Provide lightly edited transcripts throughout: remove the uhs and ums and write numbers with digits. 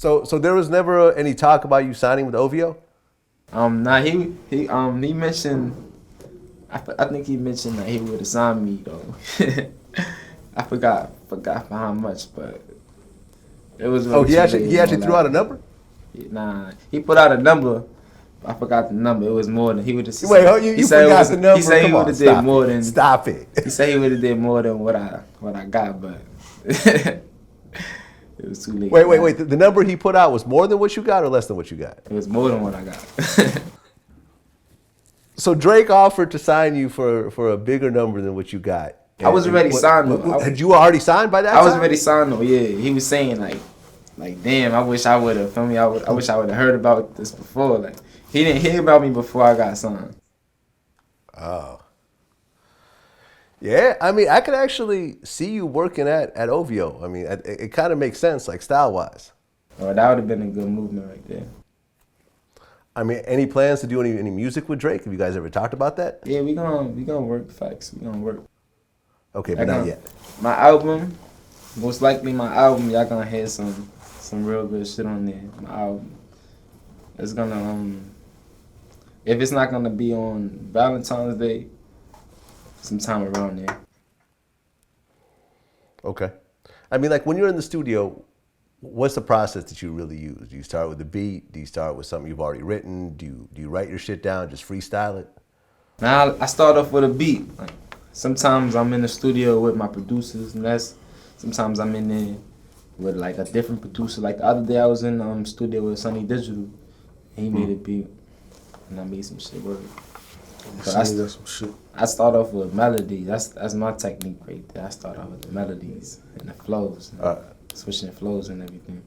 So there was never any talk about you signing with OVO? Nah, he mentioned. I think he mentioned that he would have signed me though. I forgot for how much, but it was. Oh, Really he actually threw out a number? Nah, he put out a number. I forgot the number. It was more than he would have. Wait, you forgot the number? He said he would have did more than. Stop it. He said he would have did more than what I got, but it was too late. Wait. The number he put out was more than what you got or less than what you got? It was more than what I got. So Drake offered to sign you for a bigger number than what you got. I was already signed though. Had you already signed by that time? I was already signed though. Yeah, he was saying like damn, I wish I would have. Feel me? I wish I would have heard about this before. Like he didn't hear about me before I got signed. Oh. Yeah, I mean, I could actually see you working at OVO. I mean, it kind of makes sense, like style-wise. Oh, that would have been a good movement right there. I mean, any plans to do any music with Drake? Have you guys ever talked about that? Yeah, we gonna work. Facts, we gonna work. Okay, but not yet. My album, most likely my album, y'all gonna hear some real good shit on there. My album, it's gonna if it's not gonna be on Valentine's Day, sometime around there. Okay, I mean, like when you're in the studio, what's the process that you really use? Do you start with the beat? Do you start with something you've already written? Do you write your shit down, just freestyle it? Now I start off with a beat. Like, sometimes I'm in the studio with my producers, and sometimes I'm in there with like a different producer. Like the other day I was in studio with Sunny Digital, and he made a beat, and I made some shit work. I start off with melody. That's my technique right there. I start off with the melodies and the flows, switching the flows and everything.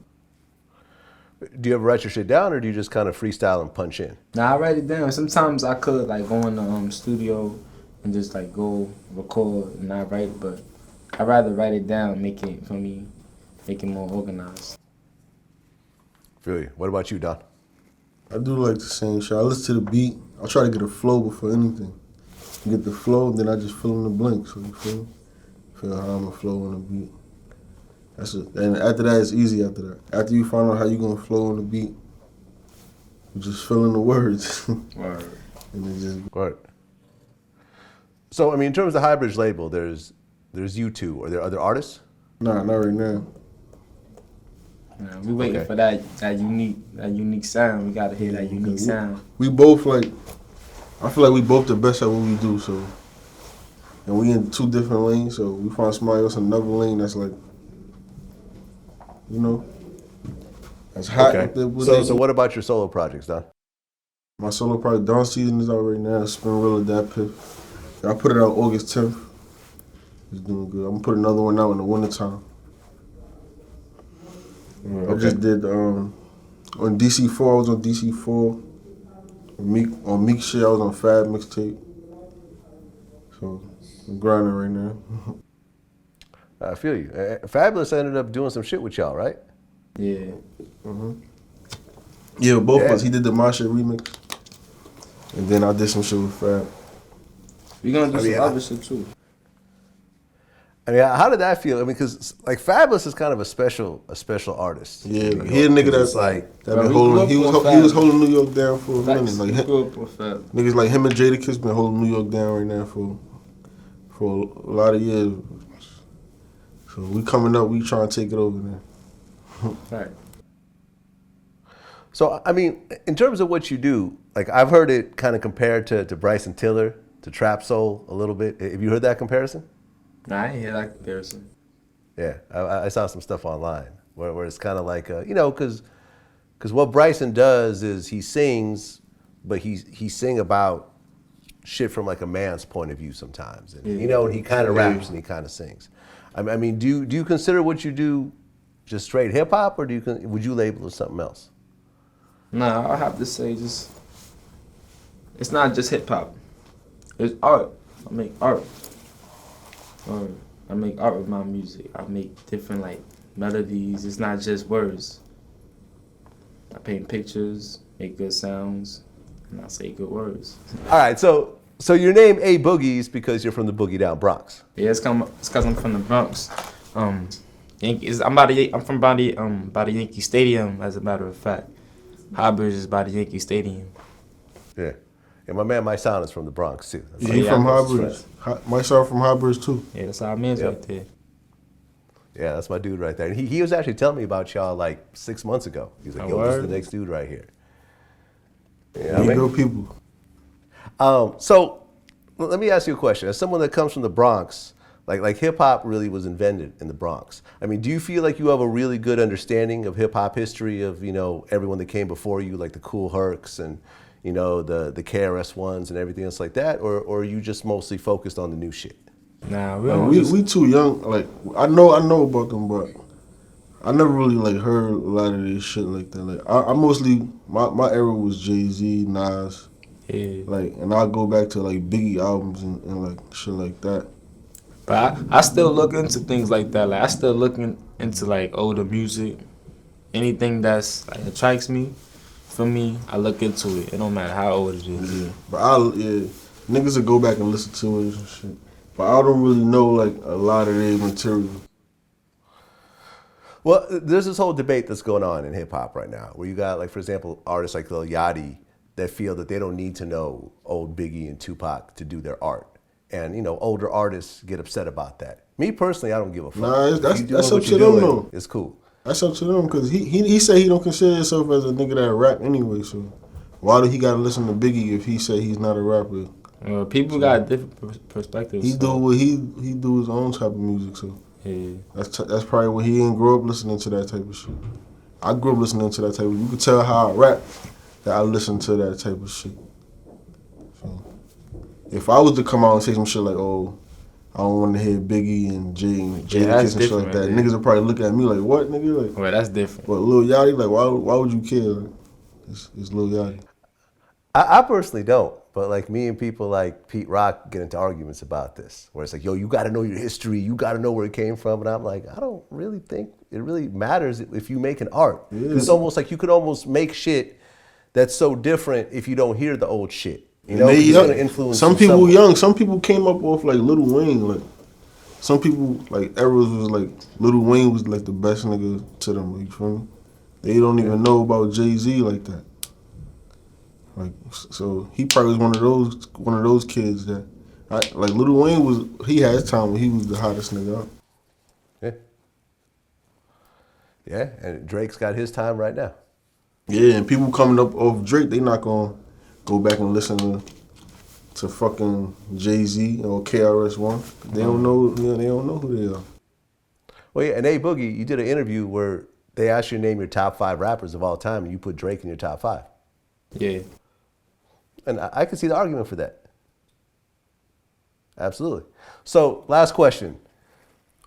Do you ever write your shit down, or do you just kind of freestyle and punch in? Nah, I write it down. Sometimes I could like go in the studio and just like go record and not write, but I'd rather write it down, make it more organized. Feel you. What about you, Don? I do like the same shit. I listen to the beat. I try to get a flow before anything. Get the flow, then I just fill in the blanks. So you feel me? Feel how I'm gonna flow on the beat. That's it. And after that, it's easy after that. After you find out how you gonna flow on the beat, you just fill in the words. Word. And then just... Right. So, I mean, in terms of High Bridge label, there's you two. Are there other artists? Nah, not right now. Nah, we waiting for that unique sound. We gotta hear that unique sound. We both like, I feel like we both the best at what we do, so. And we in two different lanes, so we find somebody else in another lane that's like, you know, that's hot. Okay. So what about your solo projects, Don? My solo project, Dawn Season, is out right now. Spin Real Dat Piff. I put it out August 10th. It's doing good. I'm gonna put another one out in the wintertime. I just did on DC4. I was on DC4. On Meek shit, I was on Fab mixtape. So I'm grinding right now. I feel you. Fabulous ended up doing some shit with y'all, right? Yeah. Yeah, both of us. He did the My Shit remix, and then I did some shit with Fab. We gonna do some other shit too. I mean, how did that feel? I mean, because like Fabulous is kind of a special artist. Yeah, he a nigga that's like that been holding. He was holding New York down for a minute. Like niggas like him and Jadakiss been holding New York down right now for a lot of years. So we coming up, we trying to take it over now. Right. So I mean, in terms of what you do, like I've heard it kind of compared to Bryson Tiller, to Trap Soul a little bit. Have you heard that comparison? Nah, I didn't hear that comparison. Yeah, I saw some stuff online where it's kind of like, you know, because what Bryson does is he sings, but he sing about shit from like a man's point of view sometimes, and you know, and he kind of raps and he kind of sings. I mean, do you consider what you do just straight hip hop, or would you label it something else? Nah, I have to say it's not just hip hop. It's art. I make art. I make art with my music. I make different like melodies. It's not just words. I paint pictures, make good sounds, and I say good words. All right, so your name A-Boogie is because you're from the Boogie Down Bronx. Yeah, it's 'cause I'm from the Bronx. Yankees. I'm from by the Yankee Stadium, as a matter of fact. Highbridge is by the Yankee Stadium. Yeah. And my man, my son, is from the Bronx too. That's Yeah, like- he yeah, from I know. Highbridge. My son from Highbridge too. Yeah, that's our man's Yep. right there. Yeah, that's my dude right there. And he was actually telling me about y'all like 6 months ago. He's like, Oh, yo, this is word? the next dude right here. You know Yeah, what I mean? good people. So let me ask you a question. As someone that comes from the Bronx, like hip hop really was invented in the Bronx. I mean, do you feel like you have a really good understanding of hip hop history of, you know, everyone that came before you, like the Cool Hercs and, you know, the KRS Ones and everything else like that, or are you just mostly focused on the new shit? Nah, we Like, don't. we too young. Like I know about them, but I never really like heard a lot of this shit like that. Like I mostly my era was Jay-Z, Nas, Yeah. like, and I go back to like Biggie albums and like shit like that. But I still look into things like that. Like I still into like older music. Anything that's like attracts me, for me, I look into it. It don't matter how old it is. Yeah, but niggas will go back and listen to it and shit. But I don't really know like a lot of their material. Well, there's this whole debate that's going on in hip hop right now, where you got, like, for example, artists like Lil Yachty that feel that they don't need to know old Biggie and Tupac to do their art. And, you know, older artists get upset about that. Me personally, I don't give a fuck. Nah, If you doing that's what up you're to them, doing, though. It's cool. That's up to them because he said he don't consider himself as a nigga that rap anyway. So why do he gotta listen to Biggie if he say he's not a rapper? People got different perspectives. He so, do what he do his own type of music. So Yeah. that's probably when he didn't grow up listening to that type of shit. I grew up listening to that type of. You could tell how I rap that I listen to that type of shit. So if I was to come out and say some shit like, oh, I don't want to hear Biggie and Jay and that's Kiss and shit like different that, right there. niggas would probably look at me like, what, nigga? Like, Well, that's different. but Lil Yachty, like, why would you care? Like, it's Lil Yachty. I personally don't, but like me and people like Pete Rock get into arguments about this, where it's like, yo, you got to know your history, you got to know where it came from, and I'm like, I don't really think it really matters if you make an art. Yeah. It's almost like you could almost make shit that's so different if you don't hear the old shit. You know, They it's young. gonna influence Some you people somewhat. young. Some people came up off like Lil Wayne. Like some people like eras was like Lil Wayne was like the best nigga to them. Like, you feel me? They don't even know about Jay-Z like that. Like so, he probably was one of those kids that like Lil Wayne was. He had his time when he was the hottest nigga out. Yeah. Yeah, and Drake's got his time right now. Yeah, and people coming up off Drake, they not gonna go back and listen to fucking Jay-Z or KRS-One. They don't know. Yeah, they don't know who they are. Well, yeah, and A-Boogie, you did an interview where they asked you to name your top 5 rappers of all time, and you put Drake in your top 5. Yeah. And I can see the argument for that. Absolutely. So, last question.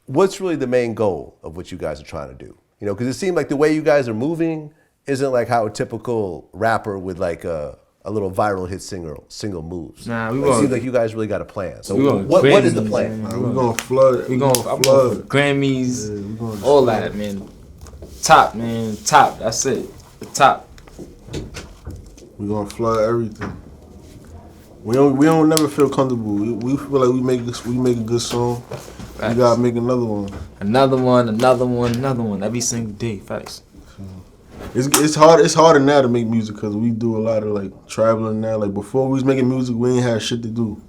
What's really the main goal of what you guys are trying to do? You know, because it seemed like the way you guys are moving isn't like how a typical rapper with like a little viral hit single moves. Nah, we It gonna- seems like you guys really got a plan. So we gonna what is the Grammys, plan? man. We gonna flood. I'm going for flood. Grammys, Yeah, we gonna all flood. that, man. Top, man. Top. That's it. The top. We gonna flood everything. We don't never feel comfortable. We feel like we make a good song. We Facts. gotta make another one. Another one, another one, another one. Every single day. Facts. It's harder now to make music because we do a lot of like traveling now. Like before we was making music, we ain't had shit to do.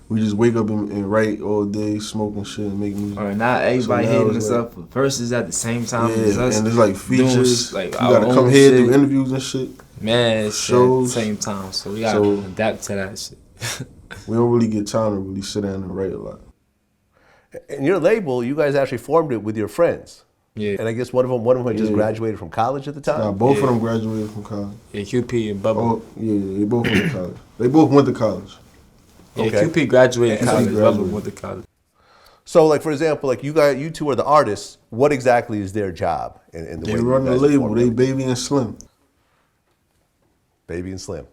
We just wake up and write all day, smoking shit and make music. All right, now everybody now hitting it's us like- up for verses at the same time as Yeah, us. and it's like doing, features. like, you our gotta come own here, shit. do interviews and shit. Man, shows. shit at the same time. So we gotta So- adapt to that shit. We don't really get time to really sit down and write a lot. And your label, you guys actually formed it with your friends. Yeah. And I guess one of them had just Yeah. graduated from college at the time. Nah, both Yeah. of them graduated from college. Yeah, QP and Bubba. Oh, yeah, they both went to college. They both went to college. Yeah, Okay. QP graduated And college. he Bubba graduated. went to college. So, like, for example, like you two are the artists. What exactly is their job in the They way you run the guys label. formed They it? Baby and Slim. Baby and Slim.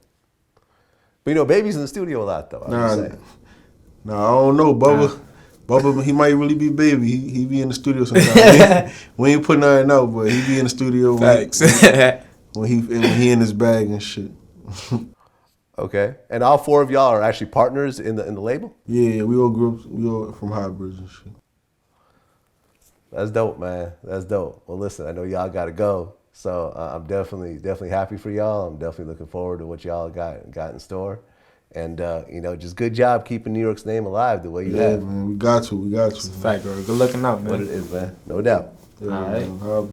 But you know, Baby's in the studio a lot, though. I'm just saying. Nah, I don't know. Bubba, he might really be Baby. He be in the studio sometimes. we ain't putting nothing out, but he be in the studio Facts. when he in his bag and shit. Okay. And all 4 of y'all are actually partners in the label? Yeah, we all grew up. We all from Highbridge and shit. That's dope, man. That's dope. Well, listen, I know y'all got to go, so I'm definitely happy for y'all. I'm definitely looking forward to what y'all got in store, and you know, just good job keeping New York's name alive the way you Yeah, have. man, we got you. It's a fact, bro. Good looking out, man. What it is, man. No doubt. Yeah, All right. man.